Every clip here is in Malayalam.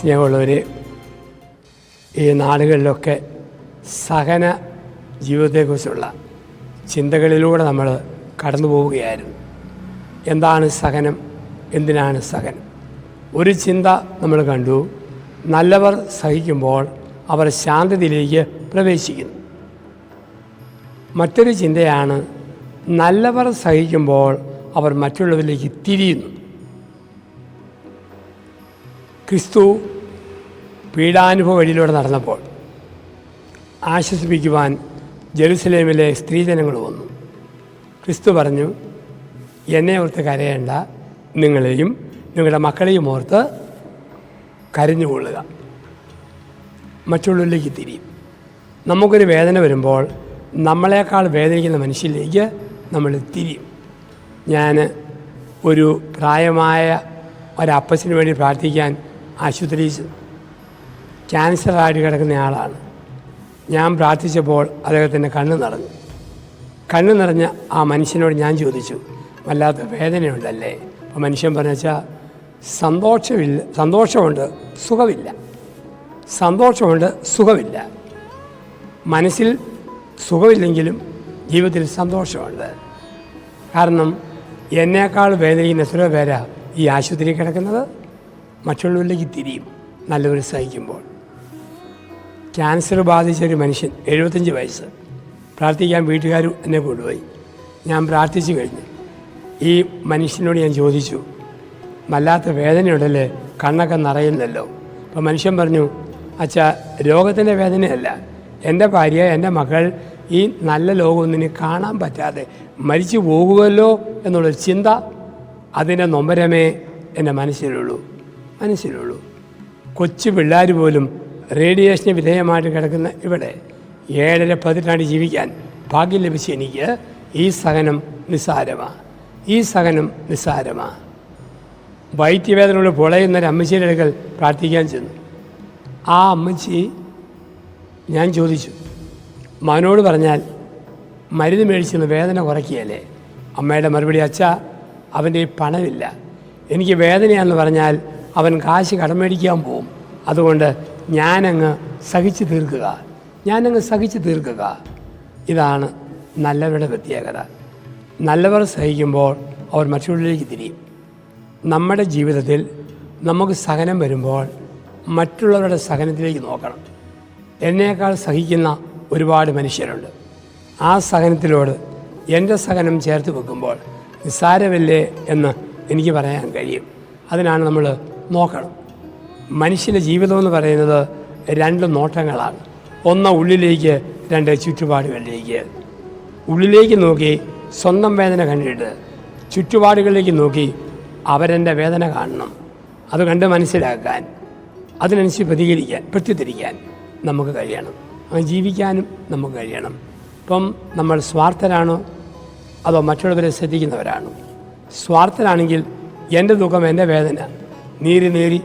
സ്നേഹമുള്ളവർ, ഈ നാടുകളിലൊക്കെ സഹന ജീവിതത്തെക്കുറിച്ചുള്ള ചിന്തകളിലൂടെ നമ്മൾ കടന്നു പോവുകയായിരുന്നു. എന്താണ് സഹനം? എന്തിനാണ് സഹനം? ഒരു ചിന്ത നമ്മൾ കണ്ടു, നല്ലവർ സഹിക്കുമ്പോൾ അവർ ശാന്തതയിലേക്ക് പ്രവേശിക്കുന്നു. മറ്റൊരു ചിന്തയാണ്, നല്ലവർ സഹിക്കുമ്പോൾ അവർ മറ്റുള്ളവരിലേക്ക് തിരിയുന്നു. ക്രിസ്തു പീഡാനുഭവ വഴിയിലൂടെ നടന്നപ്പോൾ ആശ്വസിപ്പിക്കുവാൻ ജെറുസലേമിലെ സ്ത്രീജനങ്ങൾ വന്നു. ക്രിസ്തു പറഞ്ഞു, എന്നെ ഓർത്ത് കരയേണ്ട, നിങ്ങളെയും നിങ്ങളുടെ മക്കളെയും ഓർത്ത് കരഞ്ഞുകൊള്ളുക. മറ്റുള്ളവരിലേക്ക് തിരിയും. നമുക്കൊരു വേദന വരുമ്പോൾ നമ്മളെക്കാൾ വേദനിക്കുന്ന മനുഷ്യരിലേക്ക് നമ്മൾ തിരിയും. ഞാൻ ഒരു പ്രായമായ ഒരപ്പച്ചന് വേണ്ടി പ്രാർത്ഥിക്കാൻ ആശുപത്രിയിൽ ക്യാൻസറായിട്ട് കിടക്കുന്ന ആളാണ്. ഞാൻ പ്രാർത്ഥിച്ചപ്പോൾ അദ്ദേഹത്തിൻ്റെ കണ്ണ് നിറഞ്ഞ ആ മനുഷ്യനോട് ഞാൻ ചോദിച്ചു, വല്ലാത്ത വേദനയുണ്ടല്ലേ? അപ്പോൾ മനുഷ്യൻ പറഞ്ഞാൽ, സന്തോഷമുണ്ട്, സുഖമില്ല. മനസ്സിൽ സുഖമില്ലെങ്കിലും ജീവിതത്തിൽ സന്തോഷമുണ്ട്. കാരണം എന്നേക്കാൾ വേദനിക്കുന്ന എത്രയോ പേരാ ഈ ആശുപത്രിയിൽ കിടക്കുന്നത്. മറ്റുള്ളവരിലേക്ക് തിരിയും നല്ലവർ സഹിക്കുമ്പോൾ. ക്യാൻസർ ബാധിച്ചൊരു മനുഷ്യൻ, 75 വയസ്സ്, പ്രാർത്ഥിക്കാൻ വീട്ടുകാർ എന്നെ കൊണ്ടുപോയി. ഞാൻ പ്രാർത്ഥിച്ചു കഴിഞ്ഞു. ഈ മനുഷ്യനോട് ഞാൻ ചോദിച്ചു, വല്ലാത്ത വേദനയുണ്ടല്ലേ, കണ്ണൊക്കെ നിറയുന്നല്ലോ. അപ്പോൾ മനുഷ്യൻ പറഞ്ഞു, അച്ഛാ, രോഗത്തിൻ്റെ വേദനയല്ല, എൻ്റെ ഭാര്യ, എൻ്റെ മകൾ ഈ നല്ല ലോകമൊന്നിനെ കാണാൻ പറ്റാതെ മരിച്ചു പോകുമല്ലോ എന്നുള്ളൊരു ചിന്ത, അതിൻ്റെ നൊമ്പരമേ എൻ്റെ മനസ്സിലുള്ളൂ. കൊച്ചു പിള്ളേർ പോലും റേഡിയേഷന് വിധേയമായിട്ട് കിടക്കുന്ന ഇവിടെ 7.5 പതിറ്റാണ്ട് ജീവിക്കാൻ ഭാഗ്യം ലഭിച്ച എനിക്ക് ഈ സഹനം നിസ്സാരമാണ്. വൈദ്യവേദനയോട് പൊളയുന്നൊരു അമ്മച്ചിയുടെ അടുക്കൽ പ്രാർത്ഥിക്കാൻ ചെന്നു. ആ അമ്മച്ചി, ഞാൻ ചോദിച്ചു, മകനോട് പറഞ്ഞാൽ മരുന്ന് മേടിച്ചെന്ന് വേദന കുറയ്ക്കുകയല്ലേ? അമ്മയുടെ മറുപടി, അച്ഛാ, അവൻ്റെ പണമില്ല, എനിക്ക് വേദനയാണെന്ന് പറഞ്ഞാൽ അവൻ കാശ് കടം മേടിക്കാൻ പോവും, അതുകൊണ്ട് ഞാനങ്ങ് സഹിച്ചു തീർക്കുക. ഇതാണ് നല്ലവരുടെ പ്രത്യേകത. നല്ലവർ സഹിക്കുമ്പോൾ അവർ മറ്റുള്ളവരിലേക്ക് തിരിയും. നമ്മുടെ ജീവിതത്തിൽ നമുക്ക് സഹനം വരുമ്പോൾ മറ്റുള്ളവരുടെ സഹനത്തിലേക്ക് നോക്കണം. എന്നേക്കാൾ സഹിക്കുന്ന ഒരുപാട് മനുഷ്യരുണ്ട്. ആ സഹനത്തിലോട് എൻ്റെ സഹനം ചേർത്ത് വെക്കുമ്പോൾ നിസ്സാരമല്ലേ എന്ന് എനിക്ക് പറയാൻ കഴിയും. അതിനാണ് നമ്മൾ നോക്കണം. മനുഷ്യൻ്റെ ജീവിതമെന്ന് പറയുന്നത് 2 നോട്ടങ്ങളാണ്. ഒന്ന് ഉള്ളിലേക്ക്, 2 ചുറ്റുപാടുകളിലേക്ക്. ഉള്ളിലേക്ക് നോക്കി സ്വന്തം വേദന കണ്ടിട്ട് ചുറ്റുപാടുകളിലേക്ക് നോക്കി അവരെൻ്റെ വേദന കാണണം. അത് കണ്ട് മനസ്സിലാക്കാൻ, അതിനനുസരിച്ച് പ്രത്യുത്തരിക്കാൻ നമുക്ക് കഴിയണം. അങ്ങനെ ജീവിക്കാനും നമുക്ക് കഴിയണം. ഇപ്പം നമ്മൾ സ്വാർത്ഥരാണോ അതോ മറ്റുള്ളവരെ ശ്രദ്ധിക്കുന്നവരാണോ? സ്വാർത്ഥരാണെങ്കിൽ എൻ്റെ ദുഃഖം, എൻ്റെ വേദന നേരി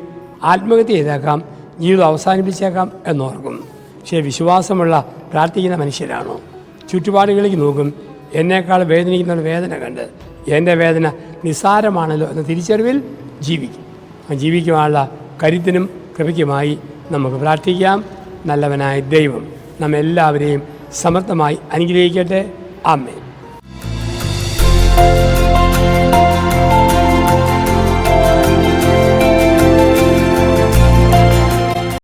ആത്മഹത്യ ചെയ്തേക്കാം, ജീവിതം അവസാനിപ്പിച്ചേക്കാം എന്നോർക്കും. പക്ഷേ വിശ്വാസമുള്ള പ്രാർത്ഥിക്കുന്ന മനുഷ്യരാണോ? ചുറ്റുപാടുകളിലേക്ക് നോക്കും, എന്നേക്കാൾ വേദനിക്കുന്ന വേദന കണ്ട് എൻ്റെ വേദന നിസ്സാരമാണല്ലോ എന്ന തിരിച്ചറിവിൽ ജീവിക്കുവാനുള്ള കരുത്തിനും കൃപയ്ക്കുമായി നമുക്ക് പ്രാർത്ഥിക്കാം. നല്ലവനായ ദൈവം നമ്മെല്ലാവരെയും സമർത്ഥമായി അനുഗ്രഹിക്കട്ടെ. ആമേൻ.